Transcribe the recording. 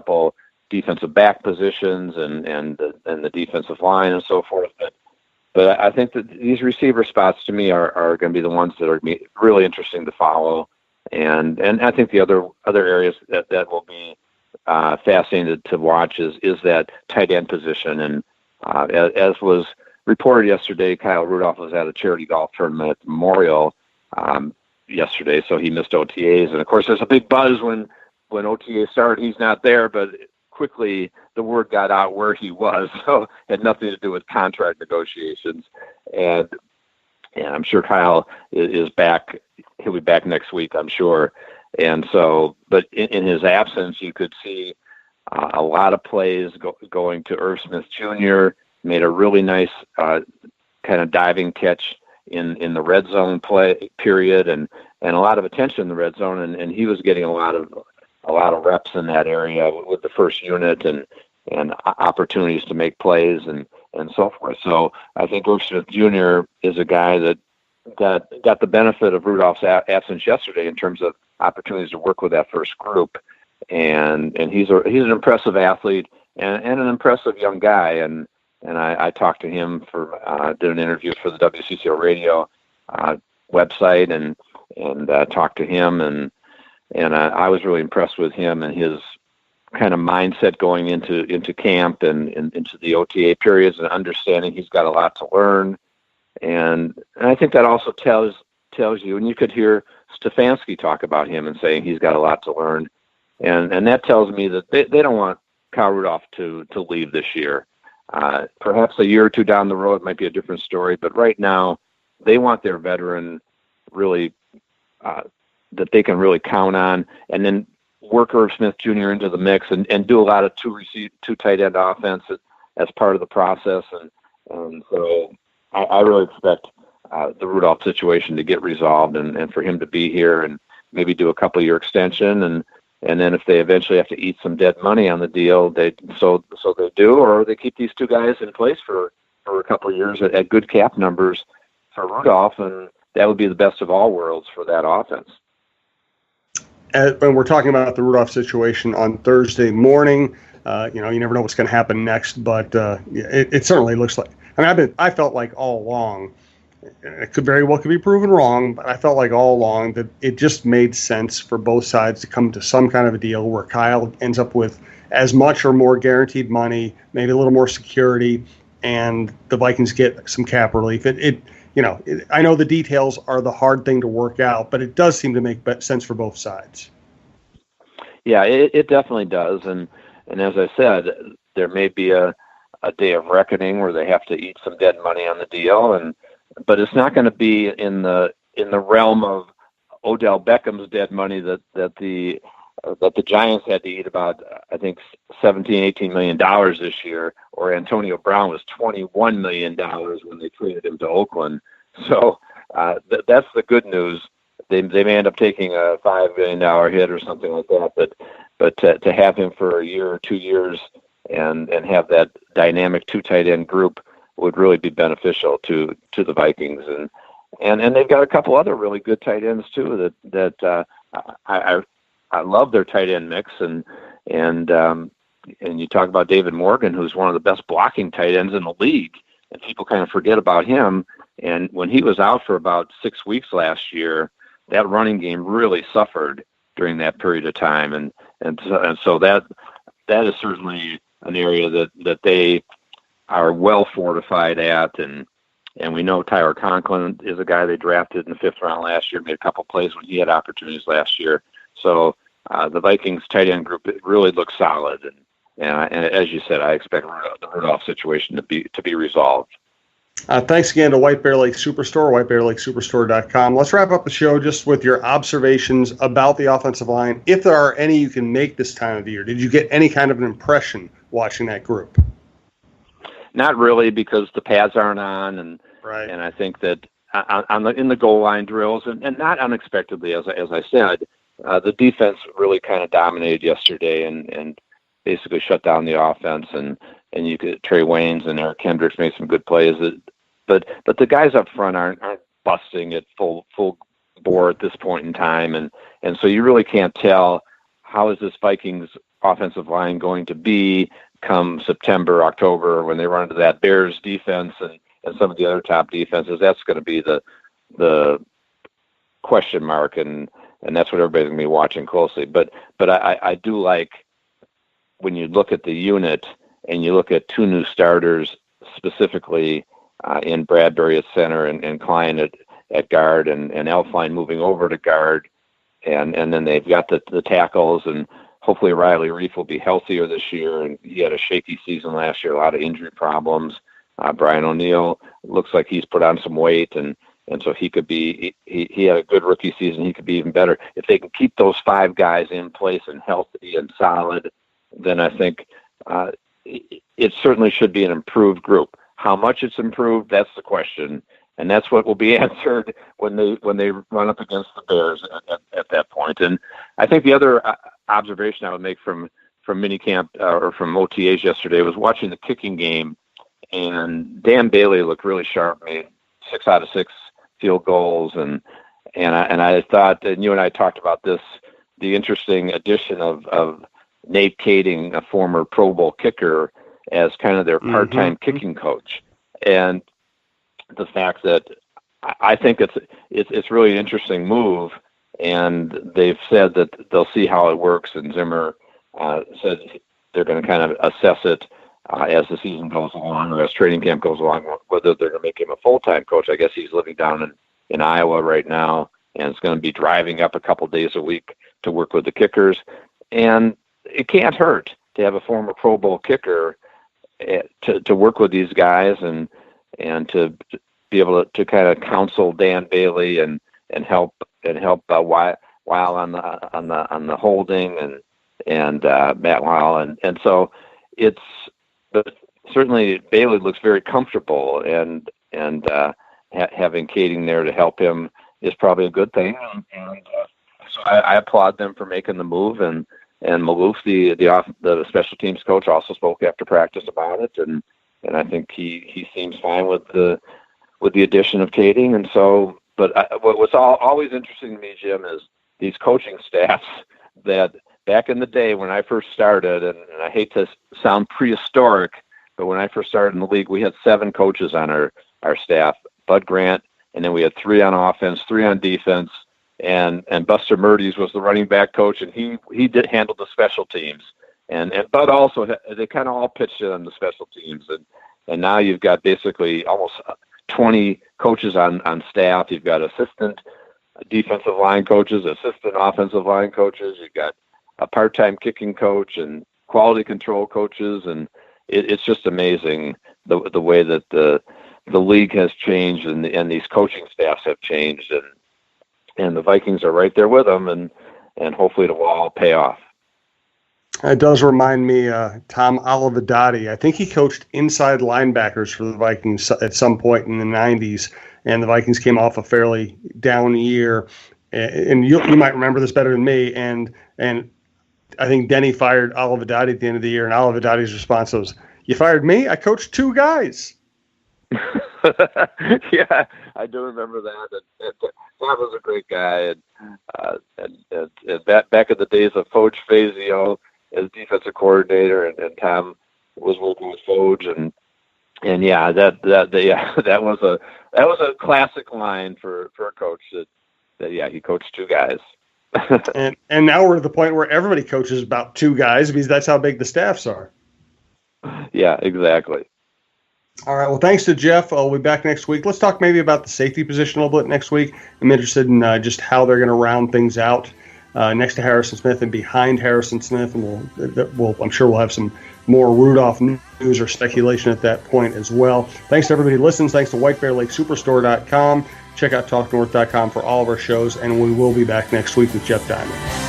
couple defensive back positions and the defensive line and so forth. But I think that these receiver spots to me are going to be the ones that are really interesting to follow. And I think the other areas that will be fascinating to watch is that tight end position. And as was reported yesterday, Kyle Rudolph was at a charity golf tournament at Memorial yesterday, so he missed OTAs. And of course, there's a big buzz when OTAs started. He's not there, but quickly the word got out where he was, so it had nothing to do with contract negotiations. And I'm sure Kyle is back. He'll be back next week, I'm sure. And so, but in his absence, you could see a lot of plays going to Irv Smith Jr., made a really nice kind of diving catch in the red zone play period, and a lot of attention in the red zone, and he was getting a lot of reps in that area with the first unit and opportunities to make plays and so forth. So I think Irv Smith Jr. is a guy that got the benefit of Rudolph's absence yesterday in terms of opportunities to work with that first group, and he's an impressive athlete and an impressive young guy, and I talked to him did an interview for the WCCO radio website and talked to him and I was really impressed with him and his kind of mindset going into camp and into the OTA periods, and understanding he's got a lot to learn. And I think that also tells you, and you could hear Stefanski talk about him and saying he's got a lot to learn. And that tells me that they don't want Kyle Rudolph to leave this year. Perhaps a year or two down the road might be a different story, but right now they want their veteran really that they can really count on, and then work Irv Smith Jr. into the mix and do a lot of two tight end offense as part of the process. And so I really expect the Rudolph situation to get resolved and for him to be here and maybe do a couple-year extension. And then if they eventually have to eat some dead money on the deal, they do, or they keep these two guys in place for a couple of years at good cap numbers for Rudolph, and that would be the best of all worlds for that offense. When we're talking about the Rudolph situation on Thursday morning, you never know what's going to happen next, but it certainly looks like. I mean, I felt like all along, it could be proven wrong, but I felt like all along that it just made sense for both sides to come to some kind of a deal where Kyle ends up with as much or more guaranteed money, maybe a little more security, and the Vikings get some cap relief. I know the details are the hard thing to work out, but it does seem to make sense for both sides. Yeah, it definitely does. And as I said, there may be a day of reckoning where they have to eat some dead money on the deal, but it's not going to be in the realm of Odell Beckham's dead money that the Giants had to eat about, I think, $17-18 million this year, or Antonio Brown was $21 million when they traded him to Oakland. So that's the good news. They may end up taking a $5 million hit or something like that, but to have him for a year or 2 years and have that dynamic two tight end group would really be beneficial to the Vikings, and they've got a couple other really good tight ends too that I love their tight end mix, and you talk about David Morgan, who's one of the best blocking tight ends in the league, and people kind of forget about him. And when he was out for about 6 weeks last year, that running game really suffered during that period of time, and so that is certainly an area that they are well fortified at, and we know Tyler Conklin is a guy they drafted in the 5th round last year, made a couple plays when he had opportunities last year. So the Vikings tight end group really looks solid, and as you said, I expect the Rudolph situation to be resolved. Thanks again to White Bear Lake Superstore, whitebearlakesuperstore.com. Let's wrap up the show just with your observations about the offensive line, if there are any you can make this time of the year. Did you get any kind of an impression watching that group? Not really, because the pads aren't on, and right. And I think that in the goal line drills, and not unexpectedly, as I said, the defense really kind of dominated yesterday and basically shut down the offense. And you could Trey Waynes and Eric Kendricks made some good plays, but the guys up front aren't busting at full bore at this point in time, and so you really can't tell how is this Vikings offensive line going to be come September, October, when they run into that Bears defense and some of the other top defenses. That's going to be the question mark, and that's what everybody's going to be watching closely. But I do like when you look at the unit and you look at two new starters specifically in Bradbury at center and Klein at guard and Elflein moving over to guard, and then they've got the tackles, and hopefully Riley Reif will be healthier this year, and he had a shaky season last year, a lot of injury problems. Brian O'Neill looks like he's put on some weight, and so he could be, he had a good rookie season. He could be even better. If they can keep those five guys in place and healthy and solid, then I think it certainly should be an improved group. How much it's improved, that's the question, and that's what will be answered when they run up against the Bears at that point. And I think the other observation I would make from minicamp or from OTAs yesterday was watching the kicking game, and Dan Bailey looked really sharp, made 6 out of 6 field goals, and I thought, and you and I talked about this, the interesting addition of Nate Kading, a former Pro Bowl kicker, as kind of their part-time kicking coach, and the fact that I think it's really an interesting move, and they've said that they'll see how it works, and Zimmer said they're going to kind of assess it as the season goes along, or as training camp goes along, whether they're going to make him a full-time coach. I guess he's living down in Iowa right now, and it's going to be driving up a couple days a week to work with the kickers, and it can't hurt to have a former Pro Bowl kicker to work with these guys and to be able to kind of counsel Dan Bailey and help Weil on the holding and Matt Weil and so but certainly Bailey looks very comfortable, and having Kading there to help him is probably a good thing, and so I applaud them for making the move, and Maloof, the special teams coach, also spoke after practice about it, and I think he seems fine with the addition of Kading. And so, but what's always interesting to me, Jim, is these coaching staffs that back in the day when I first started, and I hate to sound prehistoric, but when I first started in the league, we had 7 coaches on our staff, Bud Grant, and then we had 3 on offense, 3 on defense, and Buster Murdy's was the running back coach, and he did handle the special teams, and Bud also, they kind of all pitched in on the special teams, and now you've got basically almost 20 coaches on staff. You've got assistant defensive line coaches, assistant offensive line coaches. You've got a part-time kicking coach and quality control coaches, and it's just amazing the way that the league has changed and these coaching staffs have changed, and the Vikings are right there with them, and hopefully it will all pay off. It does remind me, Tom Olivadotti. I think he coached inside linebackers for the Vikings at some point in the 90s, and the Vikings came off a fairly down year. And you might remember this better than me, and I think Denny fired Olivadotti at the end of the year, and Olivadotti's response was, "You fired me? I coached 2 guys." Yeah, I do remember that. And Tom was a great guy, and back in the days of Foge Fazio as defensive coordinator, and Tom was working with Foge, and yeah, that was a classic line for a coach that yeah, he coached 2 guys. and now we're at the point where everybody coaches about 2 guys because that's how big the staffs are. Yeah, exactly. All right. Well, thanks to Jeff. I'll be back next week. Let's talk maybe about the safety position a little bit next week. I'm interested in just how they're going to round things out next to Harrison Smith and behind Harrison Smith, and I'm sure we'll have some more Rudolph news or speculation at that point as well. Thanks to everybody who listens. Thanks to WhiteBearLakeSuperstore.com. Check out TalkNorth.com for all of our shows, and we will be back next week with Jeff Diamond.